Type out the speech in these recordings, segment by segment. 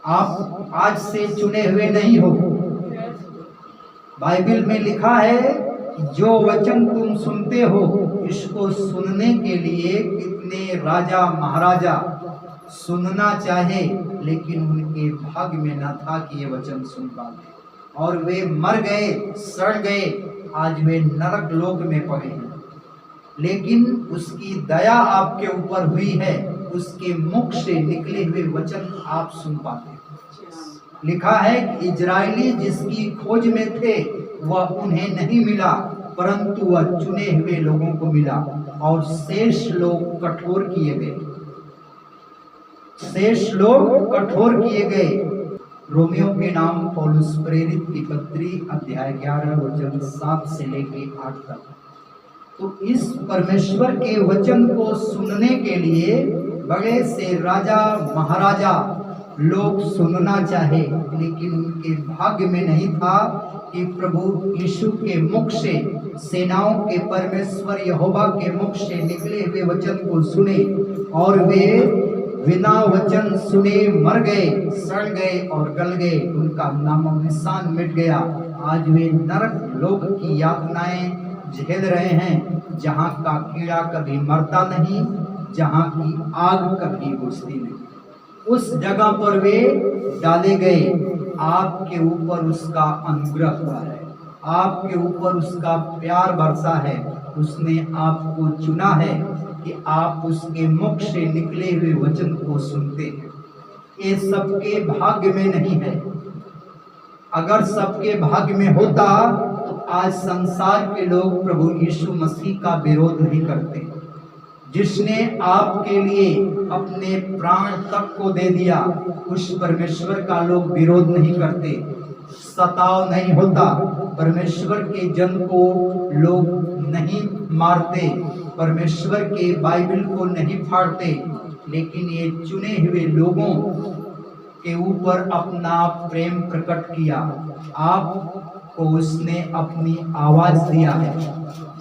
आप आज से चुने हुए नहीं हो। बाइबल में लिखा है जो वचन तुम सुनते हो इसको सुनने के लिए कितने राजा महाराजा सुनना चाहे, लेकिन उनके भाग्य में न था कि ये वचन सुन पाते, और वे मर गए, सड़ गए, आज वे नरक लोक में पड़े हैं। लेकिन उसकी दया आपके ऊपर हुई है, उसके मुख से निकले हुए वचन आप सुन पाते हैं। लिखा है कि इजरायली जिसकी खोज में थे वह उन्हें नहीं मिला, परंतु वह चुने हुए लोगों को मिला, और शेष लोग कठोर किए गए। शेष लोग कठोर किए गए। रोमियो के नाम पौलुस प्रेरित की पत्री अध्याय 11 वचन 7 से लेके 8 तक। तो इस परमेश्वर के वचन को सुनने के लिए बड़े से राजा महाराजा लोग सुनना चाहे, लेकिन उनके भाग्य में नहीं था कि प्रभु यीशु के मुख से, सेनाओं के परमेश्वर यहोवा के मुख से निकले हुए वचन को सुने, और वे बिना वचन सुने मर गए, सड़ गए और गल गए, उनका नामो निशान मिट गया। आज वे नरक लोक की यातनाएं झेल रहे हैं, जहाँ का कीड़ा कभी मरता नहीं, जहाँ की आग कभी बुझती नहीं। उस जगह पर वे डाले गए। आपके ऊपर उसका अनुग्रह हुआ है, आपके ऊपर उसका प्यार बरसा है। उसने आपको चुना है कि आप उसके मुख से निकले हुए वचन को सुनते हैं। ये सबके भाग्य में नहीं है। अगर सबके भाग्य में होता तो आज संसार के लोग प्रभु यीशु मसीह का विरोध नहीं करते। जिसने आपके लिए अपने प्राण तक को दे दिया, उस परमेश्वर का लोग विरोध नहीं करते, सताव नहीं होता, परमेश्वर के जन को लोग नहीं मारते, परमेश्वर के बाइबल को नहीं फाड़ते। लेकिन ये चुने हुए लोगों के ऊपर अपना प्रेम प्रकट किया। आपको उसने अपनी आवाज दिया है,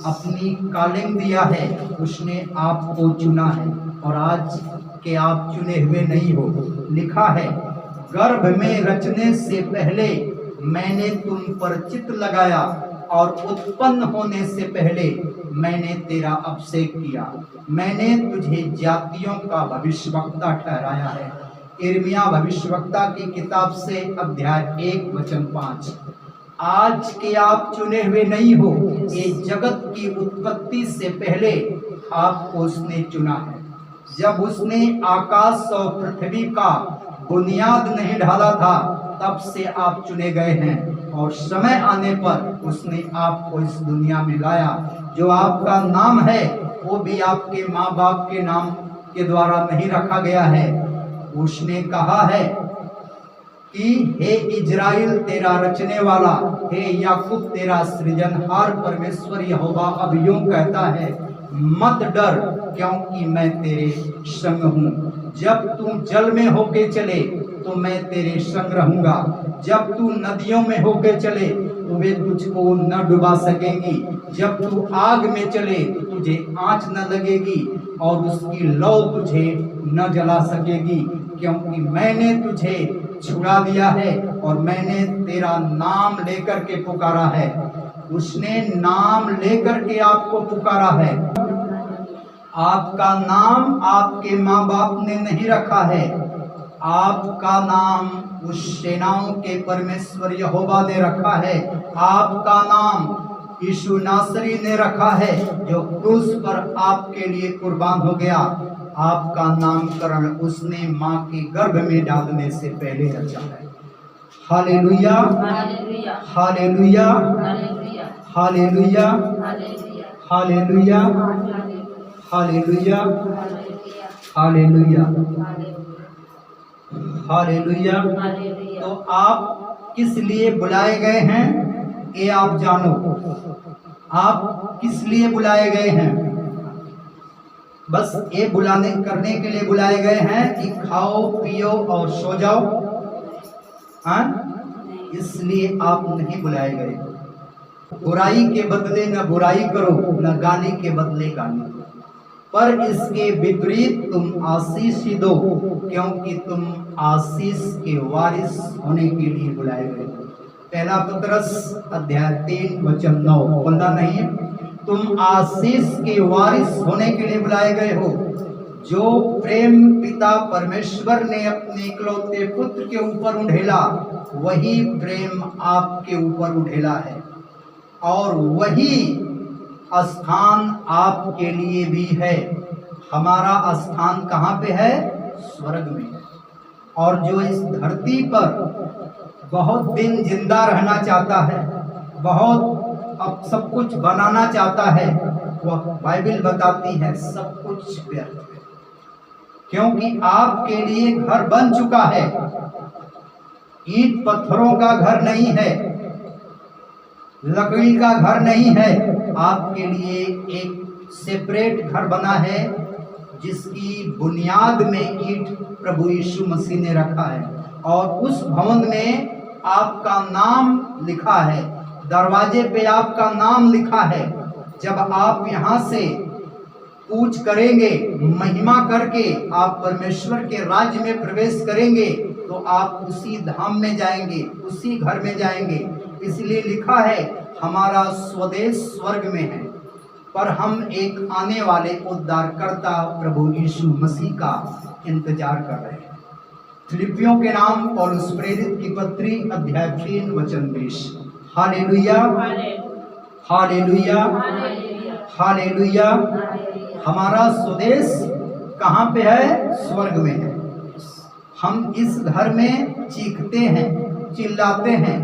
अपनी कॉलिंग दिया है, उसने आपको चुना है, और आज के आप चुने हुए नहीं हो। लिखा है गर्भ में रचने से पहले मैंने तुम पर चित्त लगाया, और उत्पन्न होने से पहले मैंने तेरा अभिषेक किया। मैंने तुझे जातियों का भविष्यवक्ता ठहराया है। यिर्मयाह भविष्यवक्ता की किताब से अध्याय 1 वचन 5। आज के आप चुने हुए नहीं हो। ये जगत की उत्पत्ति से पहले आपको उसने चुना है। जब उसने आकाश और पृथ्वी का बुनियाद नहीं डाला था, तब से आप चुने गए हैं, और समय आने पर उसने आपको इस दुनिया में लाया। जो आपका नाम है वो भी आपके माँ बाप के नाम के द्वारा नहीं रखा गया है। उसने कहा है कि हे इजराइल तेरा रचने वाला, हे याकूब तेरा सृजनहार परमेश्वर यहोवा अब यूं कहता है, मत डर क्योंकि मैं तेरे संग हूँ। जब तू जल में होके चले तो मैं तेरे संग रहूंगा। जब तू नदियों में होके चले तो वे तुझको न डुबा सकेंगी। जब तू आग में चले तो तुझे आंच न लगेगी, और उसकी लौ तुझे न जला सकेगी, क्योंकि मैंने तुझे छुड़ा दिया है और मैंने तेरा नाम लेकर के पुकारा है। उसने नाम लेकर के आपको पुकारा है। आपका नाम आपके माँ बाप ने नहीं रखा है। आपका नाम उस सेनाओं के परमेश्वर यहोवा ने रखा है। आपका नाम यीशु नासरी ने रखा है, जो क्रूस पर आपके लिए कुर्बान हो गया। आपका नामकरण उसने माँ के गर्भ में डालने से पहले रचा है। Hallelujah, hallelujah, hallelujah, hallelujah, hallelujah, hallelujah, hallelujah. तो आप किस लिए बुलाए गए हैं ये आप जानो। आप किस लिए बुलाए गए हैं? बस ये बुलाने करने के लिए बुलाए गए हैं कि खाओ पियो और सो जाओ? हाँ, इसलिए आप नहीं बुलाए गए। बुराई के बदले न बुराई करो, न गाली के बदले गाली। पर इसके विपरीत तुम आशीष ही दो, क्योंकि तुम आशीष के वारिस होने के लिए बुलाए गए हो। पहला पतरस अध्याय 3 वचन 9 बोलना नहीं, तुम आशीष के वारिस होने के लिए बुलाए गए हो। जो प्रेम पिता परमेश्वर ने अपने इकलौते पुत्र के ऊपर उंडेला, वही प्रेम आपके ऊपर उंडेला है, और वही स्थान आपके लिए भी है। हमारा स्थान कहाँ पे है? स्वर्ग में। और जो इस धरती पर बहुत दिन जिंदा रहना चाहता है, बहुत अब सब कुछ बनाना चाहता है, वह बाइबल बताती है सब कुछ व्यर्थ है, क्योंकि आपके लिए घर बन चुका है। ईंट पत्थरों का घर नहीं है, लकड़ी का घर नहीं है, आपके लिए एक सेपरेट घर बना है, जिसकी बुनियाद में ईंट प्रभु यीशु मसीह ने रखा है, और उस भवन में आपका नाम लिखा है, दरवाजे पे आपका नाम लिखा है। जब आप यहाँ से कूच करेंगे, महिमा करके आप परमेश्वर के राज्य में प्रवेश करेंगे, तो आप उसी धाम में जाएंगे, उसी घर में जाएंगे। इसलिए लिखा है हमारा स्वदेश स्वर्ग में है, पर हम एक आने वाले उद्धारकर्ता प्रभु यीशु मसीह का इंतजार कर रहे हैं। फिलिपियों के नाम पौलुस प्रेरित की पत्री अध्याय 3 वचन 20। Hallelujah, hallelujah, hallelujah. हमारा स्वदेश कहाँ पे है? स्वर्ग में है। हम इस घर में चीखते हैं, चिल्लाते हैं,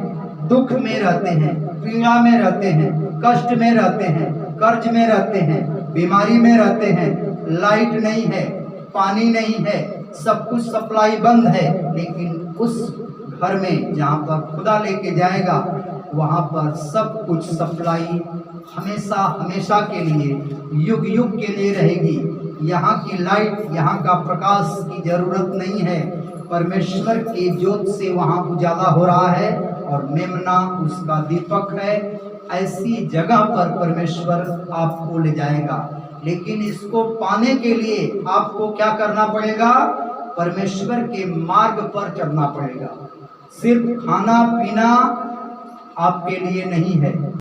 दुख में रहते हैं, पीड़ा में रहते हैं, कष्ट में रहते हैं, कर्ज में रहते हैं, बीमारी में रहते हैं, लाइट नहीं है, पानी नहीं है, सब कुछ सप्लाई बंद है। लेकिन उस घर में जहाँ पर खुदा लेके जाएगा, वहाँ पर सब कुछ सप्लाई हमेशा हमेशा के लिए, युग युग के लिए रहेगी। यहाँ की लाइट, यहाँ का प्रकाश की जरूरत नहीं है। परमेश्वर की ज्योत से वहाँ उजाला हो रहा है, और मेमना उसका दीपक है। ऐसी जगह पर परमेश्वर आपको ले जाएगा। लेकिन इसको पाने के लिए आपको क्या करना पड़ेगा? परमेश्वर के मार्ग पर चलना पड़ेगा। सिर्फ खाना पीना आपके लिए नहीं है।